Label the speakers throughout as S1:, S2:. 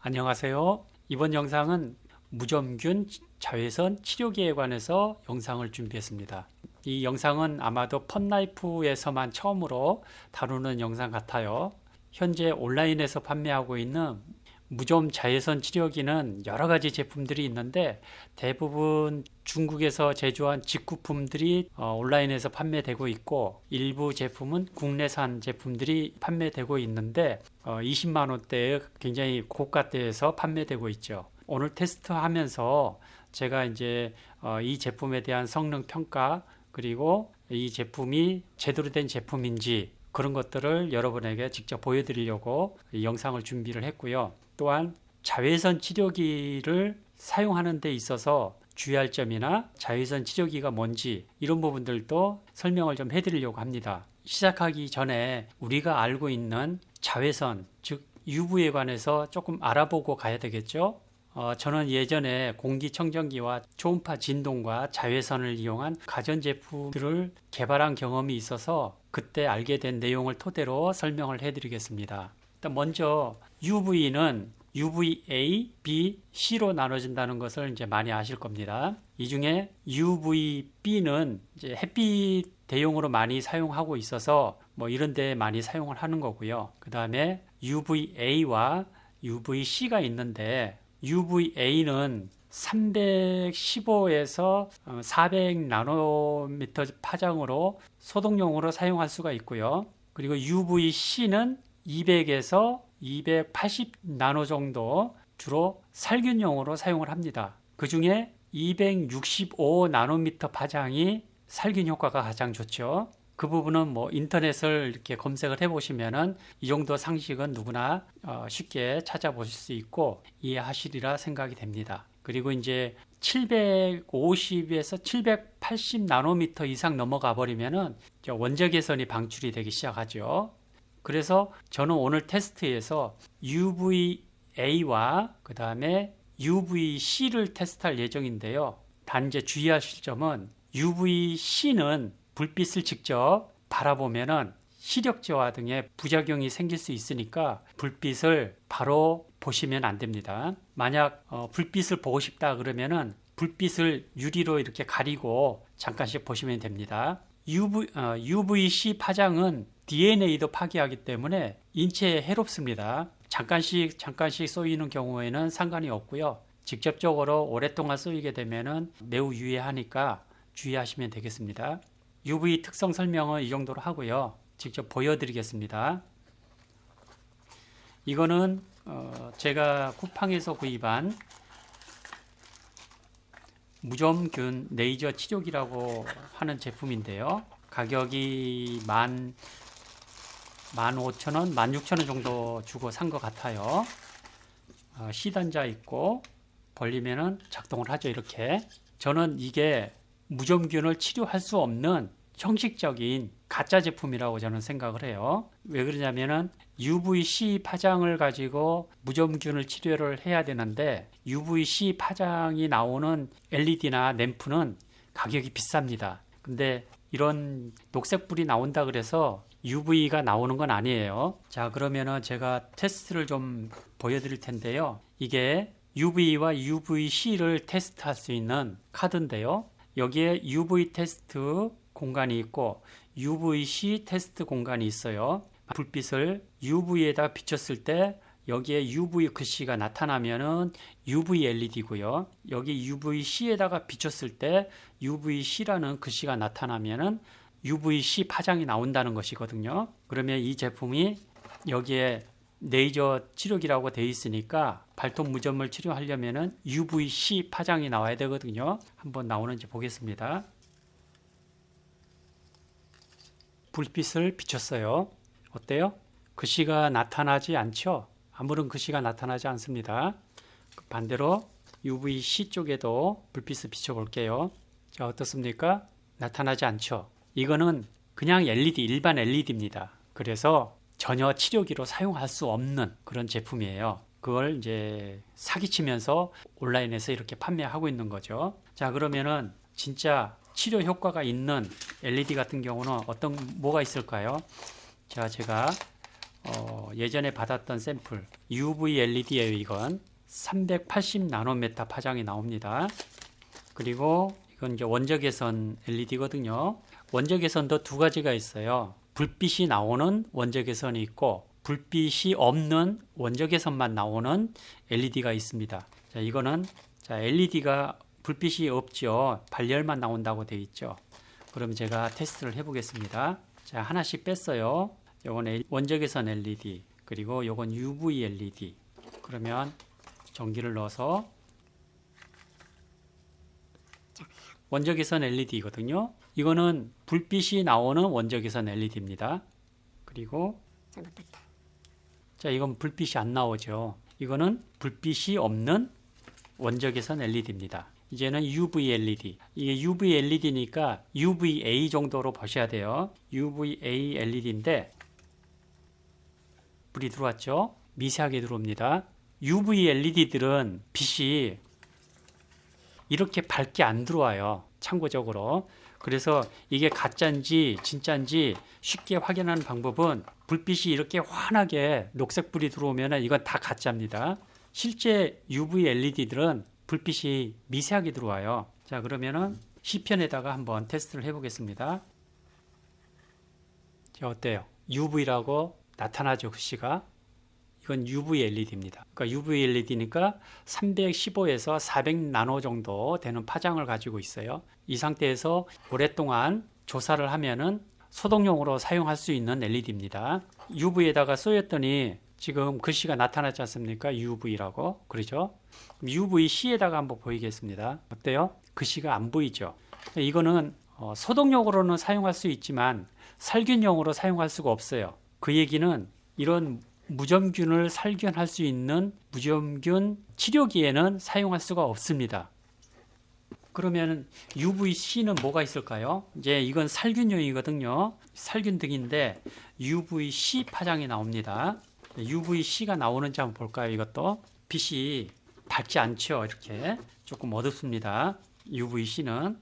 S1: 안녕하세요. 이번 영상은 무좀균 자외선 치료기에 관해서 영상을 준비했습니다. 이 영상은 아마도 펀라이프에서만 처음으로 다루는 영상 같아요. 현재 온라인에서 판매하고 있는 무좀 자외선 치료기는 여러 가지 제품들이 있는데 대부분 중국에서 제조한 직구품들이 온라인에서 판매되고 있고, 일부 제품은 국내산 제품들이 판매되고 있는데 20만 원대의 굉장히 고가대에서 판매되고 있죠. 오늘 테스트하면서 제가 이제 이 제품에 대한 성능 평가, 그리고 이 제품이 제대로 된 제품인지 그런 것들을 여러분에게 직접 보여드리려고 이 영상을 준비를 했고요. 또한 자외선 치료기를 사용하는 데 있어서 주의할 점이나 자외선 치료기가 뭔지 이런 부분들도 설명을 좀 해드리려고 합니다. 시작하기 전에 우리가 알고 있는 자외선, 즉 UV에 관해서 조금 알아보고 가야 되겠죠. 저는 예전에 공기청정기와 초음파 진동과 자외선을 이용한 가전제품들을 개발한 경험이 있어서 그때 알게 된 내용을 토대로 설명을 해드리겠습니다. 일단 먼저 UV는 UVA, B, C로 나눠진다는 것을 이제 많이 아실 겁니다. 이 중에 UVB는 이제 햇빛 대용으로 많이 사용하고 있어서 뭐 이런 데 많이 사용을 하는 거고요. 그 다음에 UVA와 UVC가 있는데 UVA는 315에서 400 나노미터 파장으로 소독용으로 사용할 수가 있고요. 그리고 UVC는 200에서 280 나노 정도 주로 살균용으로 사용을 합니다. 그 중에 265 나노미터 파장이 살균 효과가 가장 좋죠. 그 부분은 뭐 인터넷을 이렇게 검색을 해보시면은 이 정도 상식은 누구나 쉽게 찾아보실 수 있고 이해하시리라 생각이 됩니다. 그리고 이제 750에서 780 나노미터 이상 넘어가 버리면은 원적외선이 방출이 되기 시작하죠. 그래서 저는 오늘 테스트에서 UVA와 그 다음에 UVC를 테스트할 예정인데요. 단 이제 주의하실 점은 UVC는 불빛을 직접 바라보면은 시력 저하 등의 부작용이 생길 수 있으니까 불빛을 바로 보시면 안 됩니다. 만약 불빛을 보고 싶다 그러면은 불빛을 유리로 이렇게 가리고 잠깐씩 보시면 됩니다. UVC 파장은 DNA도 파괴하기 때문에 인체에 해롭습니다. 잠깐씩 쏘이는 경우에는 상관이 없고요. 직접적으로 오랫동안 쏘이게 되면은 매우 유해하니까 주의하시면 되겠습니다. UV 특성 설명은 이 정도로 하고요. 직접 보여드리겠습니다. 이거는 제가 쿠팡에서 구입한 무좀균 레이저 치료기라고 하는 제품인데요. 가격이 15,000원, 16,000원 정도 주고 산 것 같아요. C단자 있고 벌리면은 작동을 하죠. 이렇게. 저는 이게 무좀균을 치료할 수 없는 형식적인 가짜 제품이라고 저는 생각을 해요. 왜 그러냐면은 UVC 파장을 가지고 무좀균을 치료를 해야 되는데 UVC 파장이 나오는 LED나 램프는 가격이 비쌉니다. 근데 이런 녹색불이 나온다 그래서 UV가 나오는 건 아니에요. 자, 그러면은 제가 테스트를 좀 보여드릴 텐데요. 이게 UV와 UVC를 테스트할 수 있는 카드인데요. 여기에 UV 테스트 공간이 있고 UVC 테스트 공간이 있어요. 불빛을 UV에다 비췄을 때 여기에 UV 글씨가 나타나면은 UV LED고요. 여기 UVC에다가 비췄을 때 UVC라는 글씨가 나타나면은 UVC 파장이 나온다는 것이거든요. 그러면 이 제품이 여기에 레이저 치료기라고 되어 있으니까 발톱 무좀을 치료하려면은 UVC 파장이 나와야 되거든요. 한번 나오는지 보겠습니다. 불빛을 비췄어요. 어때요? 글씨가 나타나지 않죠? 아무런 글씨가 나타나지 않습니다. 반대로 UVC 쪽에도 불빛을 비춰볼게요. 자, 어떻습니까? 나타나지 않죠? 이거는 그냥 LED, 일반 LED입니다. 그래서 전혀 치료기로 사용할 수 없는 그런 제품이에요. 그걸 이제 사기치면서 온라인에서 이렇게 판매하고 있는 거죠. 자, 그러면은 진짜 치료 효과가 있는 LED 같은 경우는 뭐가 있을까요? 자, 제가 예전에 받았던 샘플 UV LED예요. 이건 380 나노메타 파장이 나옵니다. 그리고 이건 이제 원적외선 LED거든요. 원적외선도 두 가지가 있어요. 불빛이 나오는 원적외선이 있고 불빛이 없는 원적외선만 나오는 LED가 있습니다. 자, 이거는 LED가 불빛이 없죠. 발열만 나온다고 되어 있죠. 그럼 제가 테스트를 해보겠습니다. 자, 하나씩 뺐어요. 요건 원적외선 LED, 그리고 요건 UV LED. 그러면 전기를 넣어서 원적외선 LED거든요. 이거는 불빛이 나오는 원적외선 LED입니다. 그리고 자, 이건 불빛이 안 나오죠. 이거는 불빛이 없는 원적외선 LED입니다. 이제는 UV LED. 이게 UV LED니까 UVA 정도로 보셔야 돼요. UVA LED인데 불이 들어왔죠? 미세하게 들어옵니다. UV LED들은 빛이 이렇게 밝게 안 들어와요. 참고적으로. 그래서 이게 가짜인지 진짜인지 쉽게 확인하는 방법은 불빛이 이렇게 환하게 녹색불이 들어오면 이건 다 가짜입니다. 실제 UV LED들은 불빛이 미세하게 들어와요. 자, 그러면은 C편에다가 한번 테스트를 해보겠습니다. 자, 어때요? UV라고 나타나죠, 글씨가. 이건 UV LED입니다. 그러니까 UV LED니까 315에서 400 나노 정도 되는 파장을 가지고 있어요. 이 상태에서 오랫동안 조사를 하면은 소독용으로 사용할 수 있는 LED입니다. UV에다가 쏘였더니 지금 글씨가 나타나지 않습니까? UV라고. 그러죠? UVC에다가 한번 보이겠습니다. 어때요? 글씨가 안 보이죠? 이거는 소독용으로는 사용할 수 있지만 살균용으로 사용할 수가 없어요. 그 얘기는 이런 무점균을 살균할 수 있는 무점균 치료기에는 사용할 수가 없습니다. 그러면 UVC는 뭐가 있을까요? 이제 이건 살균용이거든요. 살균등인데 UVC 파장이 나옵니다. UVC가 나오는지 한번 볼까요? 이것도 빛이 밝지 않죠. 이렇게 조금 어둡습니다. UVC는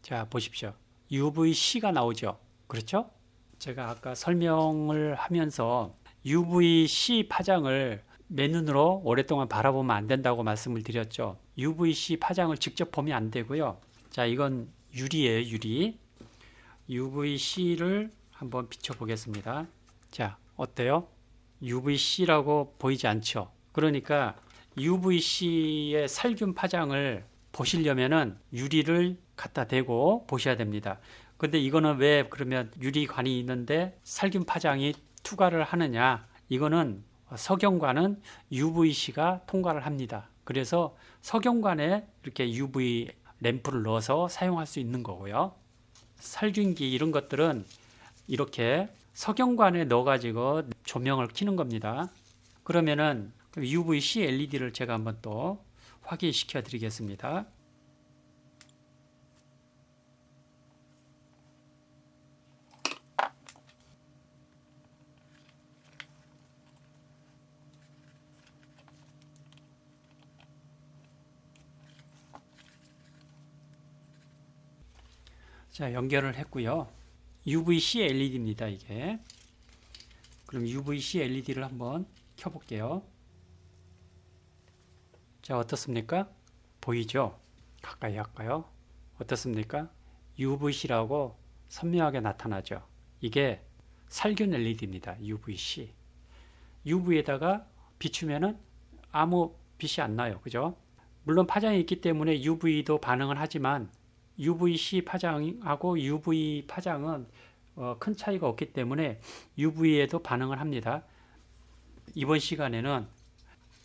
S1: 자, 보십시오. UVC가 나오죠. 그렇죠? 제가 아까 설명을 하면서 UVC 파장을 맨눈으로 오랫동안 바라보면 안 된다고 말씀을 드렸죠. UVC 파장을 직접 보면 안 되고요. 자, 이건 유리예요, 유리. UVC를 한번 비춰 보겠습니다. 자, 어때요? UVC라고 보이지 않죠? 그러니까 UVC의 살균 파장을 보시려면은 유리를 갖다 대고 보셔야 됩니다. 근데 이거는 왜 그러면 유리관이 있는데 살균 파장이 투과를 하느냐? 이거는 석영관은 UVC가 통과를 합니다. 그래서 석영관에 이렇게 UV 램프를 넣어서 사용할 수 있는 거고요. 살균기 이런 것들은 이렇게 석영관에 넣어가지고 조명을 켜는 겁니다. 그러면은 UVC LED를 제가 한번 또 확인시켜 드리겠습니다. 자, 연결을 했고요. UVC LED입니다, 이게. 그럼 UVC LED를 한번 켜볼게요. 자, 어떻습니까? 보이죠? 가까이 할까요? 어떻습니까? UVC라고 선명하게 나타나죠. 이게 살균 LED입니다. UVC. UV에다가 비추면은 아무 빛이 안 나요. 그죠? 물론 파장이 있기 때문에 UV도 반응을 하지만 UVC 파장하고 UV 파장은 큰 차이가 없기 때문에 UV에도 반응을 합니다. 이번 시간에는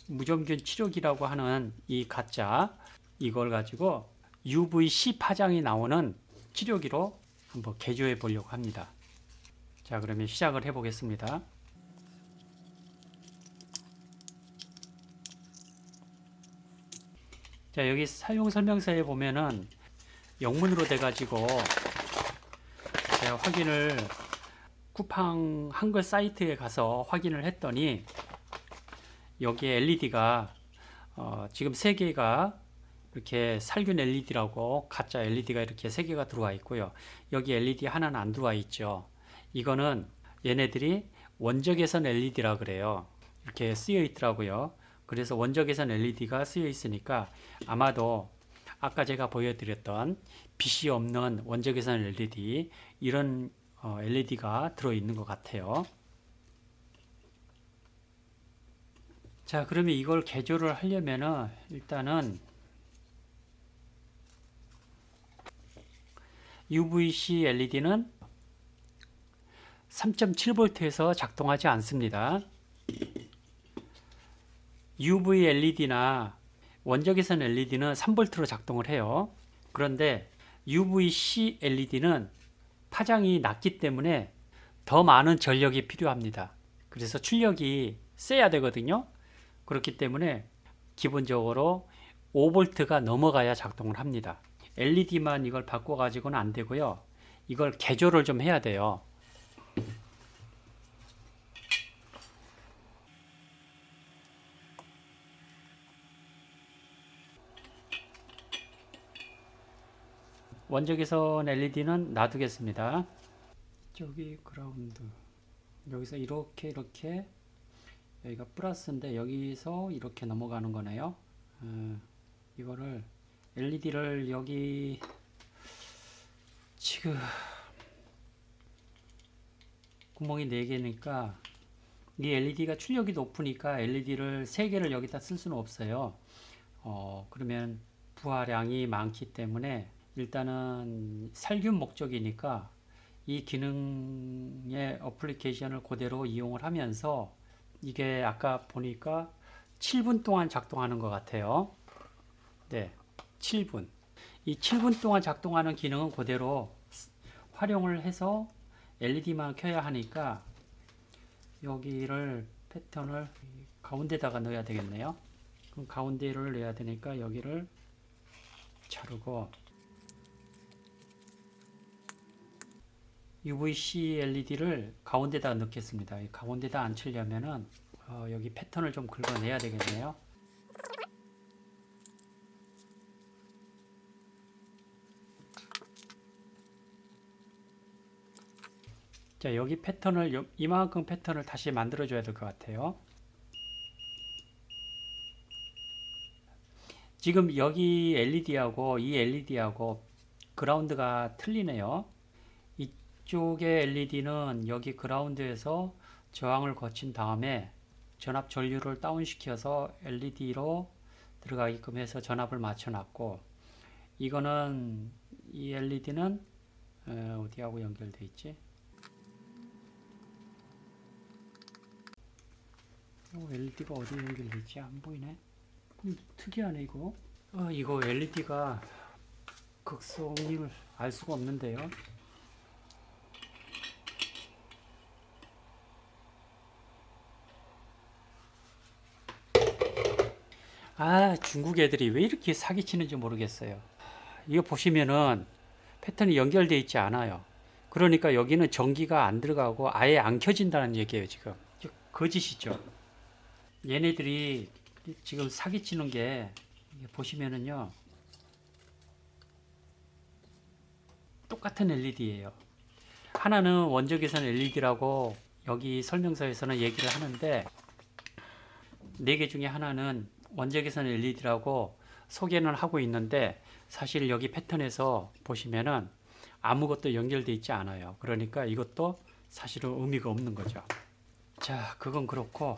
S1: 무점균 치료기라고 하는 이 가짜 이걸 가지고 UVC 파장이 나오는 치료기로 한번 개조해 보려고 합니다. 자, 그러면 시작을 해 보겠습니다. 자, 여기 사용 설명서에 보면은 영문으로 돼 가지고 제가 확인을 쿠팡 한글 사이트에 가서 확인을 했더니 여기에 LED가 지금 3개가 이렇게 살균 LED라고 가짜 LED가 이렇게 3개가 들어와 있고요. 여기 LED 하나는 안 들어와 있죠. 이거는 얘네들이 원적외선 LED라 그래요. 이렇게 쓰여 있더라고요. 그래서 원적외선 LED가 쓰여 있으니까 아마도 아까 제가 보여드렸던 빛이 없는 원적외선 LED 이런 LED가 들어있는 것 같아요. 자, 그러면 이걸 개조를 하려면은 일단은 UVC LED는 3.7V에서 작동하지 않습니다. UV LED나 원적외선 LED는 3V로 작동을 해요. 그런데 UVC LED는 파장이 낮기 때문에 더 많은 전력이 필요합니다. 그래서 출력이 세야 되거든요. 그렇기 때문에 기본적으로 5V가 넘어가야 작동을 합니다. LED만 이걸 바꿔 가지고는 안 되고요. 이걸 개조를 좀 해야 돼요. 원적외선 LED는 놔두겠습니다. 저기 그라운드, 여기서 이렇게 여기가 플러스인데 여기서 이렇게 넘어가는 거네요. 이거를 LED를 여기 지금 구멍이 4개니까 이 LED가 출력이 높으니까 LED를 3개를 여기다 쓸 수는 없어요. 그러면 부하량이 많기 때문에 일단은 살균 목적이니까 이 기능의 어플리케이션을 그대로 이용을 하면서 이게 아까 보니까 7분 동안 작동하는 것 같아요. 네, 7분. 이 7분 동안 작동하는 기능은 그대로 활용을 해서 LED만 켜야 하니까 여기를 패턴을 가운데다가 넣어야 되겠네요. 그럼 가운데를 넣어야 되니까 여기를 자르고 UVC LED를 가운데다가 넣겠습니다. 가운데다 앉히려면은 여기 패턴을 좀 긁어내야 되겠네요. 자, 여기 패턴을 이만큼 패턴을 다시 만들어 줘야 될 것 같아요. 지금 여기 LED하고 이 LED하고 그라운드가 틀리네요. 이쪽의 LED는 여기 그라운드에서 저항을 거친 다음에 전압 전류를 다운시켜서 LED로 들어가게끔 해서 전압을 맞춰 놨고, 이거는 이 LED는 어디하고 연결되어 있지? LED가 어디 연결되어 있지? 안 보이네. 특이하네 이거. 이거 LED가 극성을 알 수가 없는데요. 중국 애들이 왜 이렇게 사기치는지 모르겠어요. 이거 보시면은 패턴이 연결되어 있지 않아요. 그러니까 여기는 전기가 안 들어가고 아예 안 켜진다는 얘기예요, 지금. 거짓이죠. 얘네들이 지금 사기치는 게 보시면은요. 똑같은 LED예요. 하나는 원적외선 LED라고 여기 설명서에서는 얘기를 하는데 4개 중에 하나는 원적외선 LED라고 소개는 하고 있는데 사실 여기 패턴에서 보시면은 아무것도 연결되어 있지 않아요. 그러니까 이것도 사실은 의미가 없는 거죠. 자, 그건 그렇고,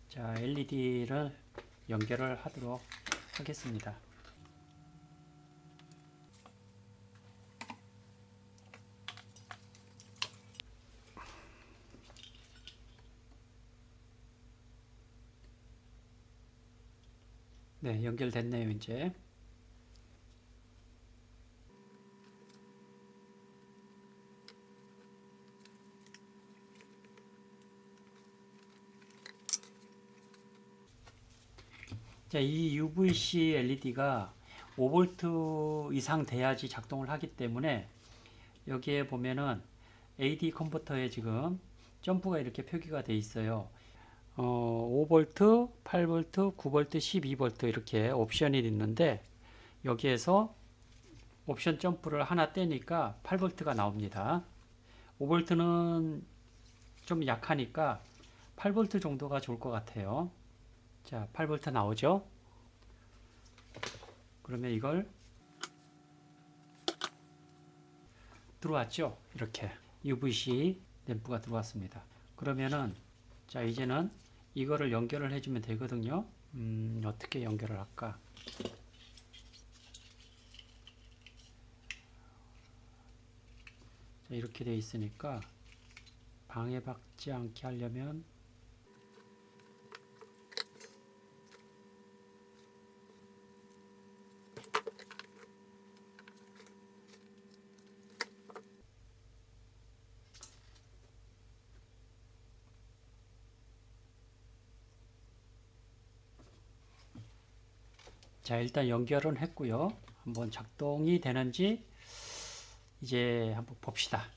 S1: 자, LED를 연결을 하도록 하겠습니다. 네, 연결됐네요, 이제. 자, 이 UVC LED가 5V 이상 돼야지 작동을 하기 때문에 여기에 보면은 AD 컨버터에 지금 점프가 이렇게 표기가 돼 있어요. 5V, 8V, 9V, 12V 이렇게 옵션이 있는데 여기에서 옵션 점프를 하나 떼니까 8V가 나옵니다. 5V는 좀 약하니까 8V 정도가 좋을 것 같아요. 자, 8V 나오죠? 그러면 이걸 들어왔죠? 이렇게 UVC 램프가 들어왔습니다. 그러면은 자, 이제는 이거를 연결을 해주면 되거든요. 어떻게 연결을 할까? 자, 이렇게 돼 있으니까 방해받지 않게 하려면 자, 일단 연결은 했고요. 한번 작동이 되는지 이제 한번 봅시다.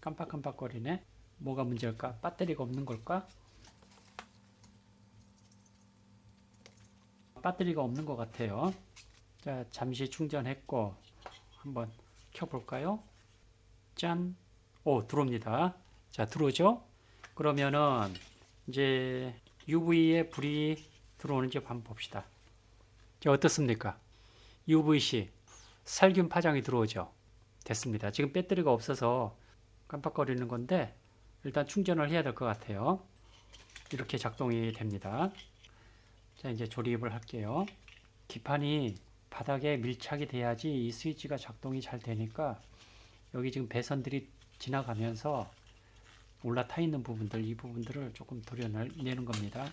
S1: 깜빡깜빡거리네. 뭐가 문제일까? 배터리가 없는 걸까? 배터리가 없는 것 같아요. 자, 잠시 충전했고 한번 켜볼까요? 짠! 오, 들어옵니다. 자, 들어오죠? 그러면은 이제 UV에 불이 들어오는지 한번 봅시다. 자, 어떻습니까? UVC 살균 파장이 들어오죠? 됐습니다. 지금 배터리가 없어서 깜빡거리는 건데 일단 충전을 해야 될 것 같아요. 이렇게 작동이 됩니다. 자, 이제 조립을 할게요. 기판이 바닥에 밀착이 돼야지 이 스위치가 작동이 잘 되니까 여기 지금 배선들이 지나가면서 올라타 있는 부분들, 이 부분들을 조금 도려내는 겁니다.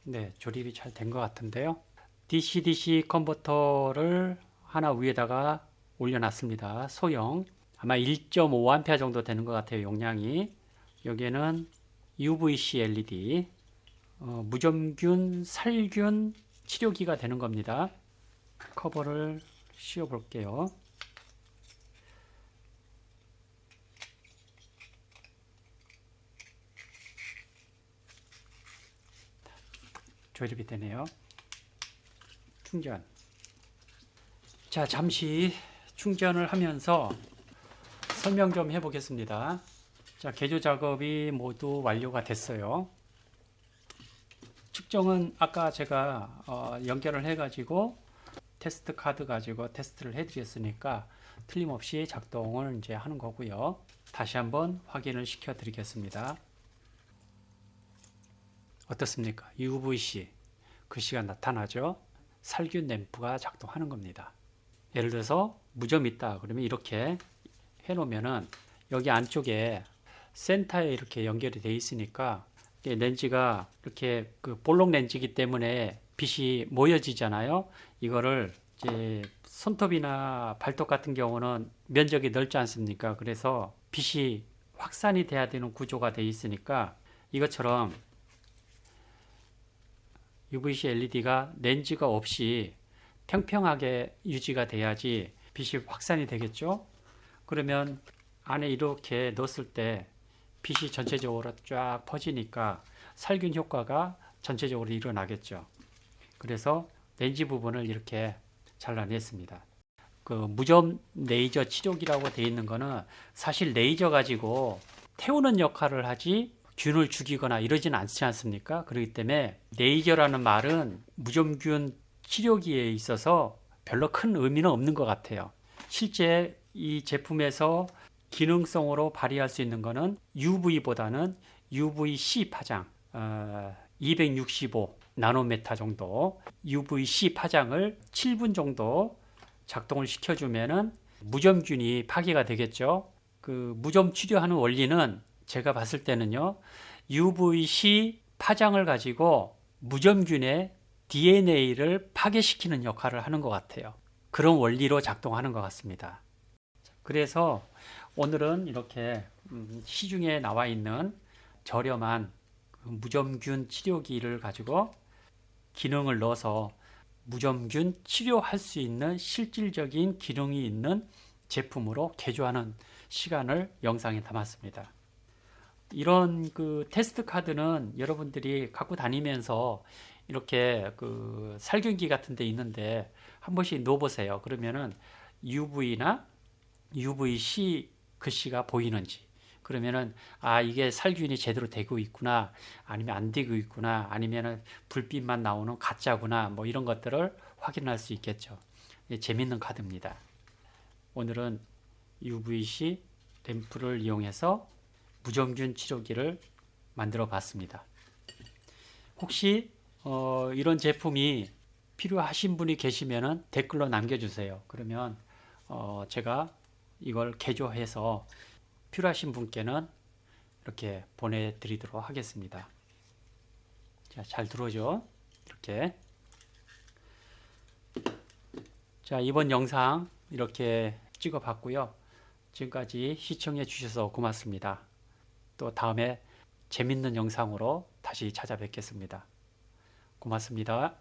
S1: 네, 조립이 잘 된 것 같은데요. DC-DC 컨버터를 하나 위에다가 올려놨습니다. 소형. 아마 1.5A 정도 되는 것 같아요. 용량이. 여기에는 UVC LED, 무점균, 살균 치료기가 되는 겁니다. 커버를 씌워 볼게요. 조립이 되네요. 충전. 자, 잠시 충전을 하면서 설명 좀 해보겠습니다. 자, 개조 작업이 모두 완료가 됐어요. 측정은 아까 제가 연결을 해가지고 테스트 카드 가지고 테스트를 해드렸으니까 틀림없이 작동을 이제 하는 거고요. 다시 한번 확인을 시켜 드리겠습니다. 어떻습니까? UVC 글씨가 나타나죠? 살균 램프가 작동하는 겁니다. 예를 들어서 무점 있다 그러면 이렇게 해놓으면은 여기 안쪽에 센터에 이렇게 연결이 되어 있으니까 렌즈가 이렇게 그 볼록 렌즈이기 때문에 빛이 모여지잖아요. 이거를 이제 손톱이나 발톱 같은 경우는 면적이 넓지 않습니까? 그래서 빛이 확산이 돼야 되는 구조가 되어 있으니까 이것처럼 UVC LED가 렌즈가 없이 평평하게 유지가 돼야지 빛이 확산이 되겠죠. 그러면 안에 이렇게 넣었을 때 빛이 전체적으로 쫙 퍼지니까 살균 효과가 전체적으로 일어나겠죠. 그래서 렌즈 부분을 이렇게 잘라냈습니다. 그 무점 레이저 치료기라고 되어 있는 거는 사실 레이저 가지고 태우는 역할을 하지 균을 죽이거나 이러지는 않지 않습니까? 그렇기 때문에 레이저라는 말은 무점균 치료기에 있어서 별로 큰 의미는 없는 것 같아요. 실제 이 제품에서 기능성으로 발휘할 수 있는 거는 UV보다는 UVC 파장 265 나노메타 정도 UVC 파장을 7분 정도 작동을 시켜주면은 무점균이 파괴가 되겠죠. 그 무점 치료하는 원리는 제가 봤을 때는요, UVC 파장을 가지고 무점균의 DNA를 파괴시키는 역할을 하는 것 같아요. 그런 원리로 작동하는 것 같습니다. 그래서 오늘은 이렇게 시중에 나와 있는 저렴한 무점균 치료기를 가지고 기능을 넣어서 무점균 치료할 수 있는 실질적인 기능이 있는 제품으로 개조하는 시간을 영상에 담았습니다. 이런 그 테스트 카드는 여러분들이 갖고 다니면서 이렇게 그 살균기 같은 데 있는데 한 번씩 넣어보세요. 그러면은 UV나 UVC 글씨가 보이는지, 그러면은 아 이게 살균이 제대로 되고 있구나, 아니면 안 되고 있구나, 아니면은 불빛만 나오는 가짜구나, 뭐 이런 것들을 확인할 수 있겠죠. 재밌는 카드입니다. 오늘은 UVC 램프를 이용해서 무좀균 치료기를 만들어 봤습니다. 혹시 이런 제품이 필요하신 분이 계시면 댓글로 남겨주세요. 그러면 제가 이걸 개조해서 필요하신 분께는 이렇게 보내드리도록 하겠습니다. 자, 잘 들어오죠? 이렇게. 자, 이번 영상 이렇게 찍어 봤고요. 지금까지 시청해 주셔서 고맙습니다. 또 다음에 재밌는 영상으로 다시 찾아뵙겠습니다. 고맙습니다.